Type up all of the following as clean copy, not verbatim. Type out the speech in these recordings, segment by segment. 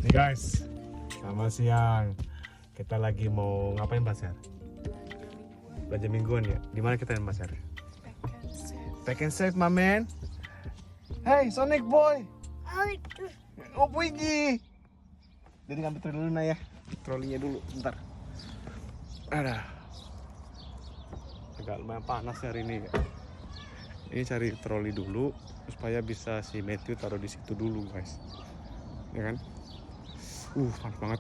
Nih guys, selamat siang. Kita lagi mau ngapain Mbak Ser? Belanja mingguan ya? Dimana kita Mbak Ser? Pack and save my man. Hey Sonic boy. Oh pergi. Jadi ngambil troli dulu ya. Trolinya dulu, bentar. Ada. Agak lumayan panas hari ini ya. Ini cari troli dulu supaya bisa si Matthew taruh di situ dulu guys. Ya kan? Panas banget.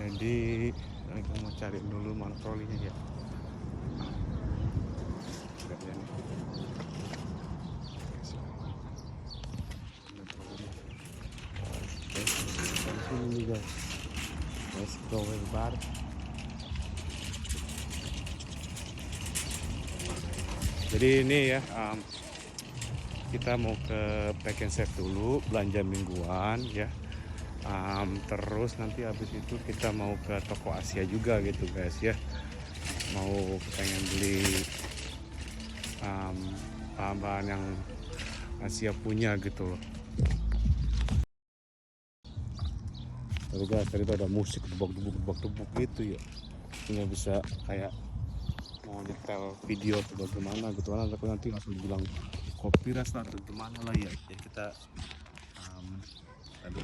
Jadi lagi mau cari dulu mana trolinya ya. Sini guys. Let's go everybody. Jadi ini ya, kita mau ke Pack and Save dulu, belanja mingguan ya. Terus nanti habis itu kita mau ke toko Asia juga gitu guys ya. Mau pengen beli bahan-bahan yang Asia punya gitu loh. Tapi guys, tadi tuh ada musik debak-debuk gitu ya. Nggak bisa kayak mau nyetel video atau bagaimana gitu kan, nanti langsung bilang copyright lah atau gimana lah ya. Jadi kita aduh,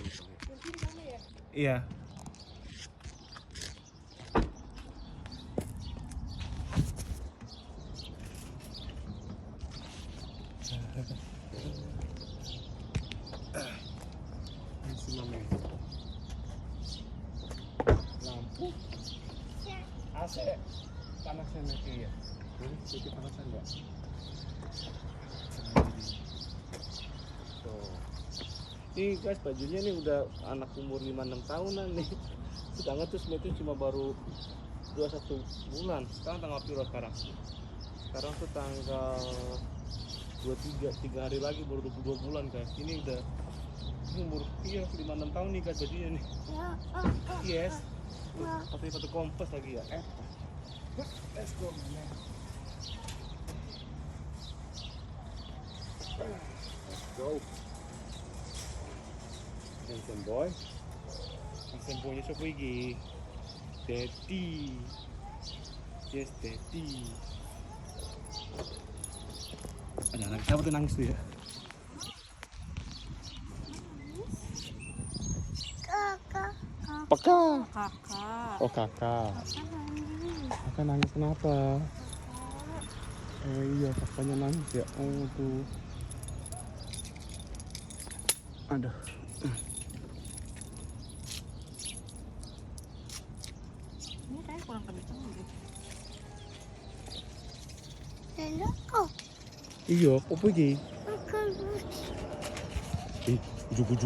iya. Lampu AC panasnya nanti ya. Sedikit panasan enggak? Tuh. Ini guys, bajunya nih udah anak umur 5-6 tahunan nih. Sedangkan tuh Matthew cuma baru 21 bulan. Sekarang tanggal piro sekarang? Sekarang tuh tanggal 23, 3 hari lagi baru 22 bulan guys. Ini udah umur 5-6 tahun nih guys bajunya nih. Yes. Pakai sepatu kompas lagi ya. Let's go man. Let's go. Handsome boy. Handsome boynya siapa lagi? Daddy. Yes daddy. Ada anak siapa tuh nangis tuh ya? Kakak. Oh kakak. Kakak nangis kenapa? Oh iya kakaknya nangis ya. Oh tuh. Aduh. Ini kayak kurang kenceng gitu. Iya, apa pergi? Jugu.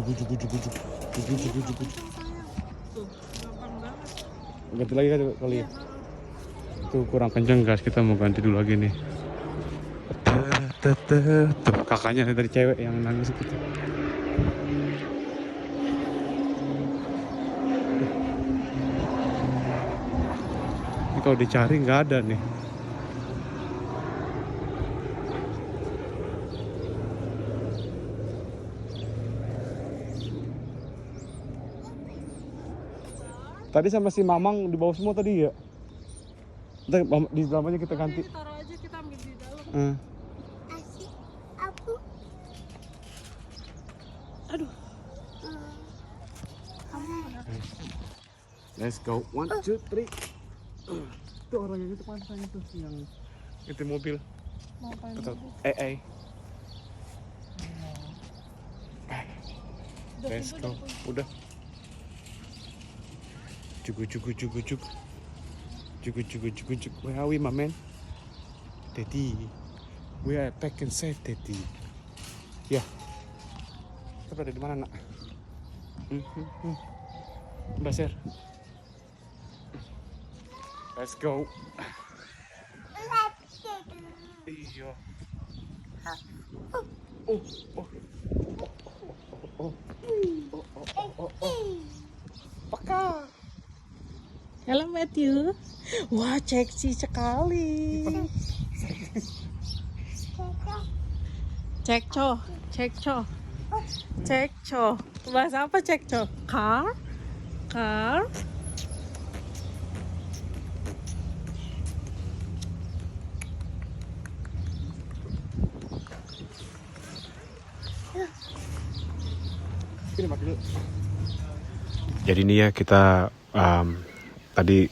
Tuh, gampang banget. Ganti lagi kali ya. Itu kurang kenceng guys, kita mau ganti dulu lagi nih. Tuh kakaknya dari cewek yang nangis gitu. Ini kalau dicari nggak ada nih. Tadi sama si Mamang di bawah semua tadi ya. Di dalamnya kita ganti. Taruh aja, kita ambil di dalam. Aduh. Let's go. 1, 2, 3. Itu orang yang itu pasang itu yang itu mobil. Mau apa Betul. ini? Let's go. Udah. Jugu. Where are we, my man? Daddy. We are Pack and Save, Daddy. Ya. Kita berada di mana, nak? Mbak Ser. Let's go. Iya. Paka. Halo Matthew. Wah, seksi sekali. Cekco. Cekco. Bahasa apa cekco? Car? Car? Ini mati dulu. Jadi ini ya kita tadi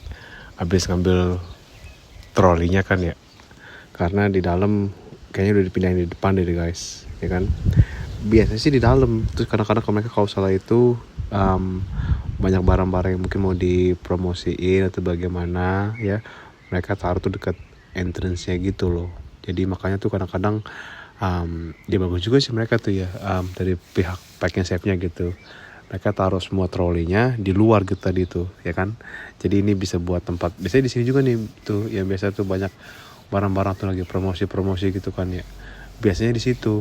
habis ngambil trolinya kan ya, karena di dalam kayaknya udah dipindahin di depan deh guys, ya kan. Biasanya sih di dalam, terus kadang-kadang mereka kalau salah itu banyak barang-barang yang mungkin mau dipromosiin atau bagaimana ya, mereka taruh tuh dekat entrance-nya gitu loh. Jadi makanya tuh kadang-kadang dia bagus juga sih mereka tuh ya, dari pihak packing safe-nya gitu. Mereka taruh semua trolinya di luar gitu tadi tuh, ya kan. Jadi ini bisa buat tempat. Biasanya di sini juga nih tuh, yang biasa tuh banyak barang-barang tuh lagi promosi-promosi gitu kan ya. Biasanya di situ.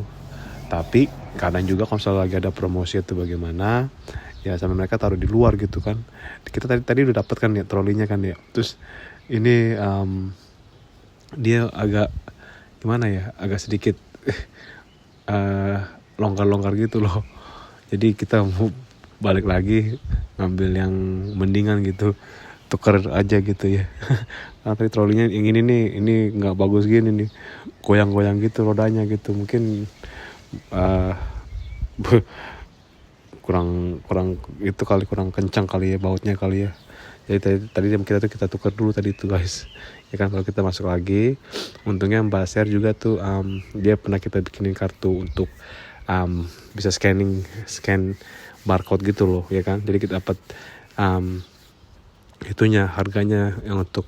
Tapi kadang juga kalau misalnya lagi ada promosi atau bagaimana, ya sama mereka taruh di luar gitu kan. Kita tadi udah dapet kan ya trolinya kan ya. Terus ini dia agak gimana ya, agak sedikit longgar-longgar gitu loh. Jadi kita mau balik lagi ngambil yang mendingan gitu, tuker aja gitu ya. Nah, tadi trolinya yang ini nih, ini nggak bagus gini nih, goyang-goyang gitu rodanya gitu, mungkin kurang itu kali, kurang kencang kali ya bautnya kali ya. Jadi tadi kita tukar dulu tadi itu guys, ya kan. Kalau kita masuk lagi, untungnya Mbak Ser juga tuh dia pernah kita bikinin kartu untuk bisa scan barcode gitu loh, ya kan. Jadi kita dapat itunya, harganya yang untuk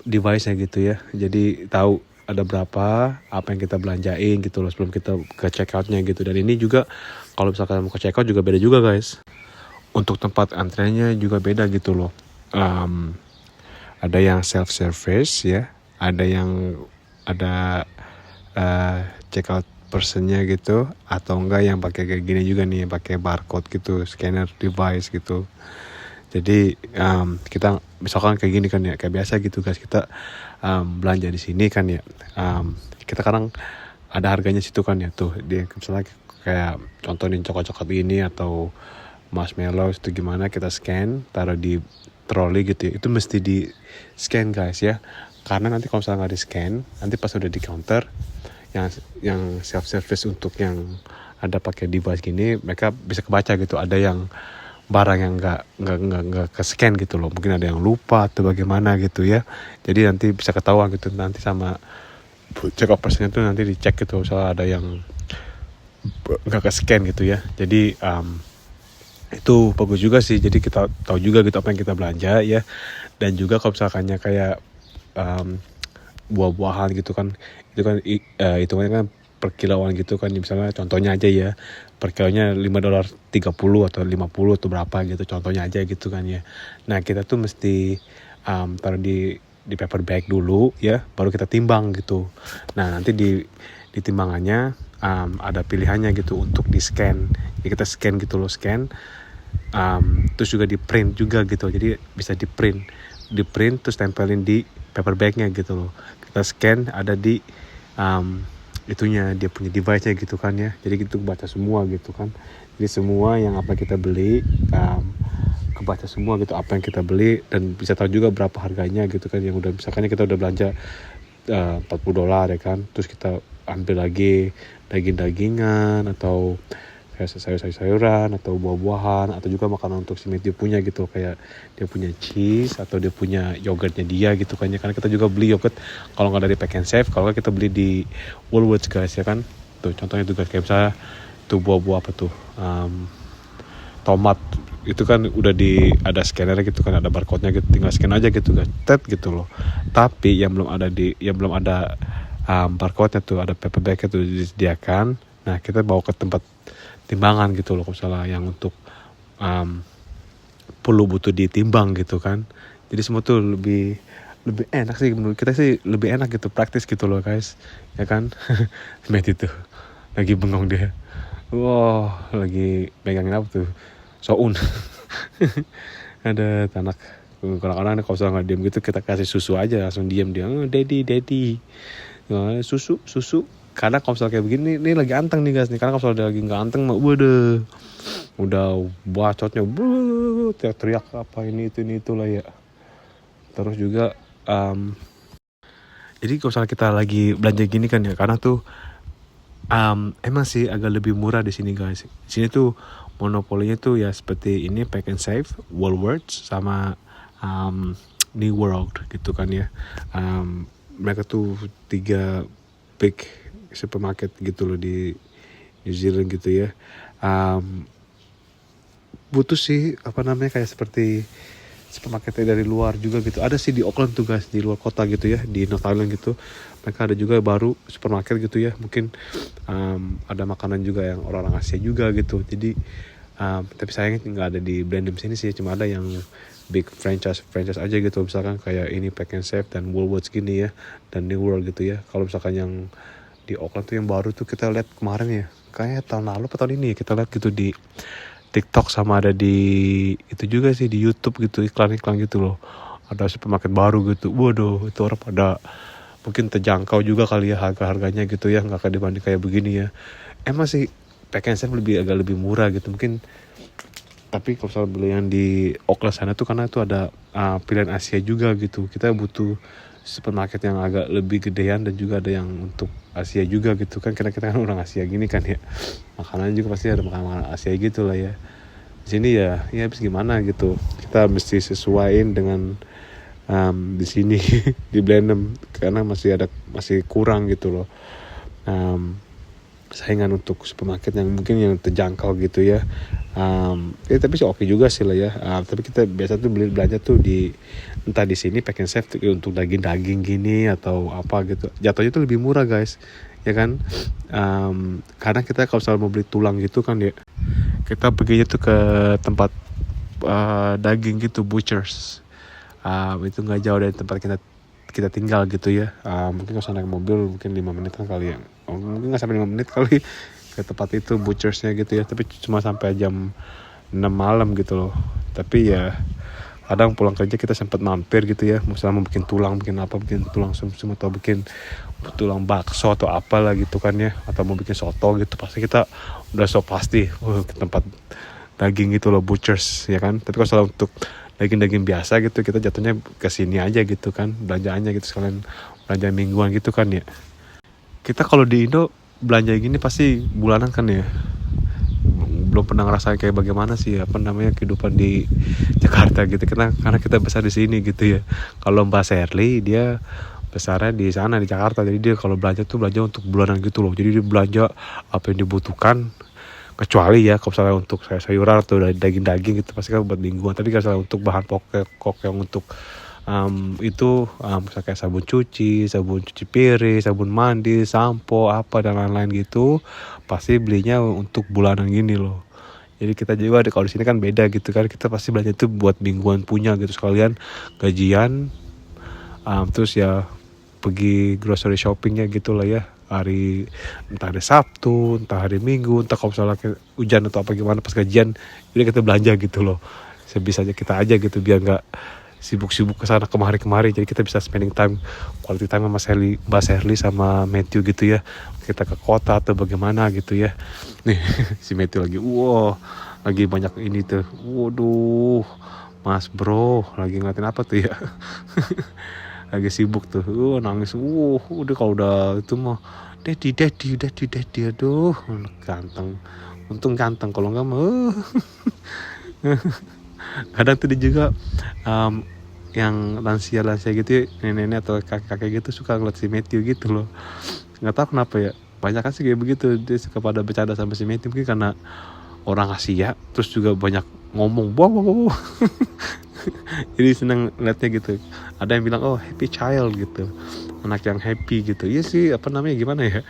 device-nya gitu ya. Jadi tahu ada berapa, apa yang kita belanjain gitu loh sebelum kita ke check out-nya gitu. Dan ini juga kalau misalkan mau ke check out juga beda juga guys. Untuk tempat antreannya juga beda gitu loh. Ada yang self service ya, ada yang check out personnya gitu, atau enggak yang pakai kayak gini juga nih, pakai barcode gitu, scanner device gitu. Jadi kita misalkan kayak gini kan ya, kayak biasa gitu guys, kita belanja di sini kan ya, kita kadang ada harganya situ kan ya tuh. Dia misalnya kayak contohin coklat-coklat ini atau marshmallow itu gimana, kita scan taruh di troli gitu ya. Itu mesti di scan guys ya, karena nanti kalau misalnya nggak di scan, nanti pas udah di counter yang self service untuk yang ada pakai device gini, mereka bisa kebaca gitu, ada yang barang yang nggak ke scan gitu loh, mungkin ada yang lupa atau bagaimana gitu ya. Jadi nanti bisa ketahuan gitu nanti sama check out personnya tuh, nanti dicek gitu misalnya ada yang nggak ke scan gitu ya. Jadi itu bagus juga sih, jadi kita tahu juga gitu apa yang kita belanja ya. Dan juga kalau misalkannya kayak buah-buahan gitu kan, itu kan hitungannya kan per kiloan gitu kan. Misalnya contohnya aja ya, per kilonya $5.30 atau 50 atau berapa gitu, contohnya aja gitu kan ya. Nah kita tuh mesti taruh di paper bag dulu ya, baru kita timbang gitu. Nah nanti di timbangannya ada pilihannya gitu untuk di scan ya, kita scan gitu loh, scan terus juga di print juga gitu. Jadi bisa di print terus tempelin di paper bagnya gitu loh. Kita scan, ada di itunya, dia punya device-nya gitu kan ya. Jadi gitu baca semua gitu kan. Jadi semua yang apa kita beli kebaca semua gitu, apa yang kita beli, dan bisa tahu juga berapa harganya gitu kan. Yang udah misalkan kita udah belanja $40 ya kan, terus kita ambil lagi daging-dagingan atau sayur-sayuran atau buah-buahan, atau juga makanan untuk si Matthew punya gitu, kayak dia punya cheese atau dia punya yogurtnya dia gitu kan ya. Karena kita juga beli yogurt kalau nggak dari Pack and Save, kalau nggak kita beli di Woolworths guys ya kan. Tuh contohnya tuh guys, kayak misalnya tuh buah-buah apa tuh, tomat itu kan udah ada scanner gitu kan, ada barcode-nya gitu, tinggal scan aja gitu guys, tet gitu loh. Tapi yang belum ada barcode-nya tuh, ada paper bag-nya tuh disediakan. Nah kita bawa ke tempat timbangan gitu loh, misalnya yang untuk perlu butuh ditimbang gitu kan. Jadi semua tuh lebih enak sih menurut kita sih, lebih enak gitu, praktis gitu loh guys ya kan. Met itu lagi bengong dia, wah lagi megangin apa tuh, soun. Ada anak kadang-kadang kalau nggak diam gitu, kita kasih susu aja langsung diam dia, daddy susu Karena kalau misalnya kayak begini, ini lagi anteng nih guys nih. Karena kalau misalnya lagi nggak anteng mah, waduh, udah bacotnya, teriak apa ini itulah ya. Terus juga, jadi kalau misalnya kita lagi belanja gini kan ya, karena tuh emang sih agak lebih murah di sini guys. Di sini tuh monopolinya tuh ya seperti ini, Pack and Save, Woolworths sama New World gitu kan ya. Mereka tuh 3 big supermarket gitu loh di New Zealand gitu ya. Butuh sih apa namanya kayak seperti supermarketnya dari luar juga gitu. Ada sih di Auckland tuh guys, di luar kota gitu ya, di North Island gitu. Mereka ada juga baru supermarket gitu ya. Mungkin ada makanan juga yang orang-orang Asia juga gitu. Jadi tapi sayangnya nggak ada di Blenheim sini sih, cuma ada yang big franchise aja gitu. Misalkan kayak ini Pack and Save dan Woolworths gini ya, dan New World gitu ya. Kalau misalkan yang di Auckland tuh yang baru tuh kita lihat kemarin ya, kayak tahun lalu atau tahun ini kita lihat gitu di TikTok, sama ada di itu juga sih di YouTube gitu, iklan-iklan gitu loh. Ada supermarket baru gitu. Waduh, itu orang pada mungkin terjangkau juga kali ya harga-harganya gitu ya, nggak akan dibanding kayak begini ya. Emang sih Pack and Save agak lebih murah gitu mungkin. Tapi kalau misalnya beli yang di Auckland sana tuh karena itu ada pilihan Asia juga gitu. Kita butuh supermarket yang agak lebih gedean dan juga ada yang untuk Asia juga gitu kan, karena kita kan orang Asia gini kan ya, makanan juga pasti ada makanan Asia gitu lah ya. Di sini ya habis gimana gitu, kita mesti sesuaiin dengan di sini di Blenheim, karena masih kurang gitu loh saingan untuk supermarket yang mungkin yang terjangkau gitu ya. Tapi sih oke juga sih lah ya. Tapi kita biasa tuh belanja tuh di entah di sini Pack and Save tuh, untuk daging gini atau apa gitu. Jatuhnya tuh lebih murah guys, ya kan? Karena kita kalau misalnya mau beli tulang gitu kan ya, kita perginya tuh ke tempat daging gitu, butchers. Itu nggak jauh dari tempat kita tinggal gitu ya. Mungkin kalau naik mobil mungkin 5 menit kan kali ya. Mungkin nggak sampai 5 menit kali ke tempat itu, butchersnya gitu ya. Tapi cuma sampai jam 6 malam gitu loh. Tapi ya kadang pulang kerja kita sempat mampir gitu ya, misalnya mau bikin tulang, bikin tulang sum-sum atau bikin tulang bakso atau apalah gitu kan ya, atau mau bikin soto gitu, pasti kita udah pasti ke tempat daging gitu loh, butchers ya kan. Tapi kalau untuk daging biasa gitu, kita jatuhnya ke sini aja gitu kan, belanjaannya gitu, sekalian belanja mingguan gitu kan ya. Kita kalau di Indo belanja gini pasti bulanan kan ya. Belum pernah ngerasain kayak bagaimana sih apa namanya kehidupan di Jakarta gitu, karena kita besar di sini gitu ya. Kalau Mbak Sherly dia besarnya di sana di Jakarta, jadi dia kalau belanja tuh belanja untuk bulanan gitu loh. Jadi dia belanja apa yang dibutuhkan, kecuali ya kalau misalnya untuk sayuran atau daging gitu pasti kan buat mingguan. Tapi kalau misalnya untuk bahan pokok yang untuk itu misalnya kayak sabun cuci piring, sabun mandi, sampo apa dan lain-lain gitu, pasti belinya untuk bulanan gini loh. Jadi kita juga kalau di sini kan beda gitu kan, kita pasti belanja itu buat mingguan punya gitu, sekalian gajian terus ya pergi grocery shoppingnya gitu lah ya, hari entah hari Sabtu, entah hari Minggu, entah kalau misalnya hujan atau apa gimana pas gajian, jadi kita belanja gitu loh. Sebisanya kita aja gitu, biar nggak sibuk-sibuk kesana kemari. Jadi kita bisa spending time, quality time sama Mbak Sherly sama Matthew gitu ya. Kita ke kota atau bagaimana gitu ya. Nih si Matthew lagi banyak ini tuh. Waduh, Mas bro lagi ngeliatin apa tuh ya. Lagi sibuk tuh, nangis. Udah kalau udah itu mah daddy, aduh ganteng. Untung ganteng, kalau enggak mah kadang tuh dia juga yang lansia gitu ya, nenek atau kakek gitu suka ngeliat si Matthew gitu loh. Nggak tahu kenapa ya, banyak kan sih kayak begitu, dia suka pada bercanda sama si Matthew, mungkin karena orang Asia, terus juga banyak ngomong wow. Jadi seneng liatnya gitu. Ada yang bilang happy child gitu, anak yang happy gitu. Iya sih, apa namanya gimana ya,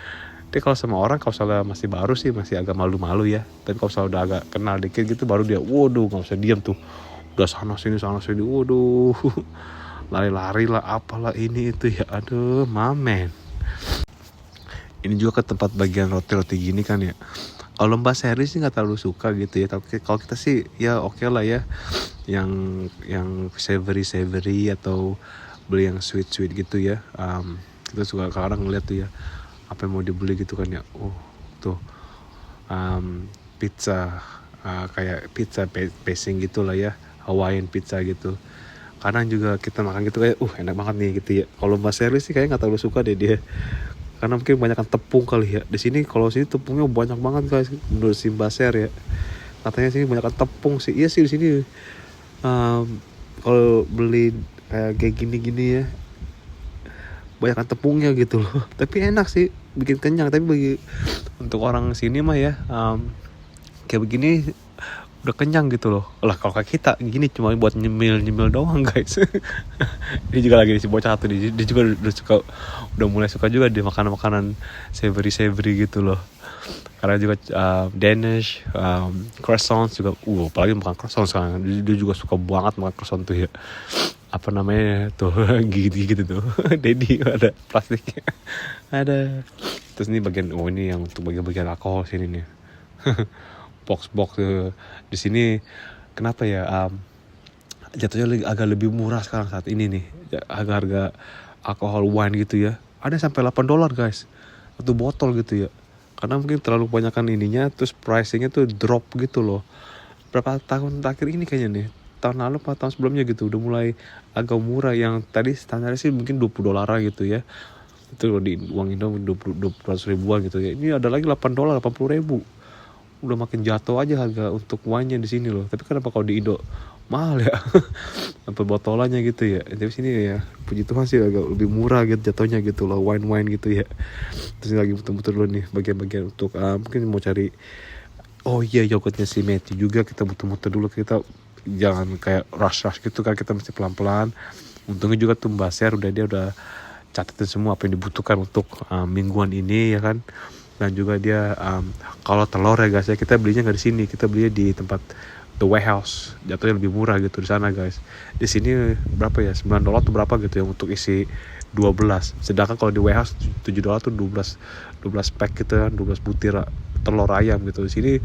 dia kalau sama orang kalau misalnya masih baru sih masih agak malu-malu ya. Dan kalau misalnya udah agak kenal dikit gitu, baru dia waduh nggak usah diam tuh, udah sana sini waduh lari-lari lah apalah ini itu ya. Aduh mamen. Ini juga ke tempat bagian roti gini kan ya. Kalau Mbak Sherly sih nggak terlalu suka gitu ya, tapi kalau kita sih ya oke lah ya, yang savory atau beli yang sweet gitu ya. Kita suka kadang ngeliat tuh ya, apa yang mau dibeli gitu kan ya. Tuh pizza, kayak pizza basing gitu lah ya, Hawaiian pizza gitu. Kadang juga kita makan gitu kayak enak banget nih gitu ya. Kalau Mbak Sherly sih kayak nggak terlalu suka deh dia, karena mungkin banyakkan tepung kali ya. Di sini kalau sini tepungnya banyak banget guys, menurut si Mbak Sher ya. Katanya sini banyakkan tepung sih. Iya sih di sini. Kalau beli kayak gini-gini ya, banyakkan tepungnya gitu loh. Tapi enak sih, bikin kenyang. Tapi bagi untuk orang sini mah ya, kayak begini udah kenyang gitu loh. Lah kalau kayak kita gini cuma buat nyemil doang guys. Dia juga lagi si bocah tuh, dia juga udah mulai suka juga di makanan savory gitu loh. Karena juga Danish, croissants juga. Apalagi makan croissant sekarang. Dia juga suka banget makan croissant tuh ya. Apa namanya tuh, gigit tuh. Dedi ada plastiknya. Ada. Terus ini bagian, ini yang untuk bagian alkohol sini nih. Box di sini kenapa ya, jatuhnya agak lebih murah sekarang saat ini nih, harga alkohol wine gitu ya, ada sampai $8 guys satu botol gitu ya, karena mungkin terlalu banyakkan ininya, terus pricingnya tuh drop gitu loh. Berapa tahun terakhir ini kayaknya nih, tahun lalu atau tahun sebelumnya gitu udah mulai agak murah. Yang tadi standarnya sih mungkin $20 gitu ya, itu di uang Indo 20 ribuan gitu ya. Ini ada lagi $8, 80 ribu. Udah makin jatuh aja harga untuk wine-nya di sini loh. Tapi kenapa kalau di Indo mahal ya? Sampai botolannya gitu ya. Tapi sini ya, puji Tuhan sih agak lebih murah gitu jatuhnya gitu loh, wine gitu ya. Terus lagi muter-muter dulu nih bagian-bagian untuk mungkin mau cari, yogurtnya si Matthew juga. Kita muter-muter dulu, kita jangan kayak rush gitu kan, kita mesti pelan-pelan. Untungnya juga tuh Mbak Sher dia udah catatin semua apa yang dibutuhkan untuk mingguan ini ya kan. Dan juga dia kalau telur ya guys ya, kita belinya nggak di sini, kita belinya di tempat The Warehouse, jatuhnya lebih murah gitu di sana guys. Di sini berapa ya, $9 tuh berapa gitu ya untuk isi 12. Sedangkan kalau di Warehouse $7 tuh 12 pack gitu kan, 12 butir telur ayam gitu. Di sini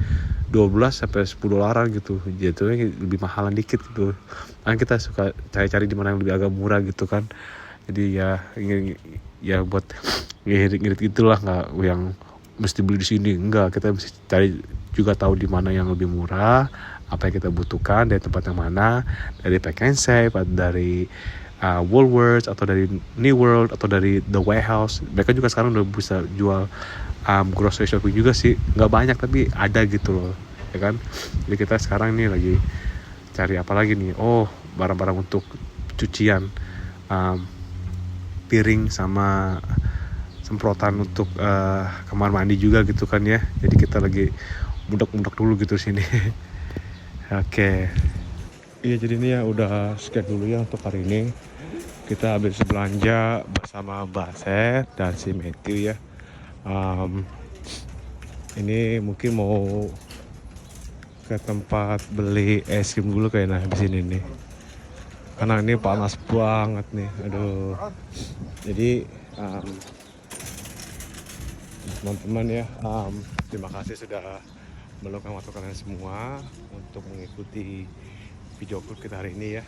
12 sampai $10 gitu, jatuhnya lebih mahalan dikit gitu. Kan kita suka cari-cari di mana yang lebih agak murah gitu kan. Jadi ya buat ngirit itulah, nggak yang mesti beli di sini, enggak. Kita mesti cari juga tahu di mana yang lebih murah, apa yang kita butuhkan dari tempat yang mana, dari Pack and Save, atau dari Woolworths, atau dari New World, atau dari The Warehouse. Mereka juga sekarang udah bisa jual grocery shopping juga sih, nggak banyak tapi ada gitu loh, ya kan. Jadi kita sekarang ini lagi cari apa lagi nih, barang-barang untuk cucian, piring sama semprotan untuk kamar mandi juga gitu kan ya. Jadi kita lagi budak dulu gitu sini. Oke. Iya, jadi ini ya udah sekian dulu ya untuk hari ini. Kita habis belanja bersama Mbak Sher dan si Matthew ya. Ini mungkin mau ke tempat beli es krim dulu kayaknya di sini nih. Karena ini panas banget nih. Aduh. Jadi teman-teman ya, terima kasih sudah meluangkan waktu kalian semua untuk mengikuti video klip kita hari ini ya.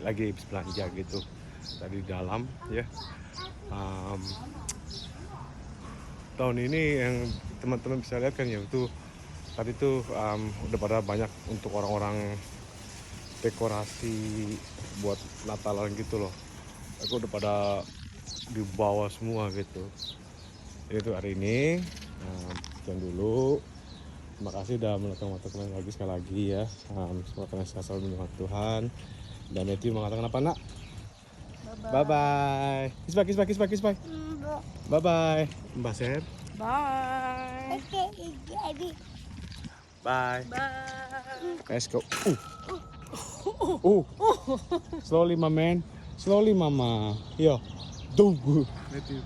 Lagi habis belanja gitu tadi di dalam ya. Tahun ini yang teman-teman bisa lihat kan ya, itu tadi tuh udah pada banyak untuk orang-orang dekorasi buat Natalan gitu loh. Aku udah pada dibawa semua gitu. Itu hari ini sekian dulu. Terima kasih udah menonton waktu kalian lagi sekali lagi ya. Semoga kalian selalu mendengar Tuhan. Dan Matthew mengatakan apa nak? Bye bye. Kiss bye. Bye bye. Mbak Sher. Bye. Bye. Bye. Let's go. Slowly my man. Slowly mama. Yo. Matthew.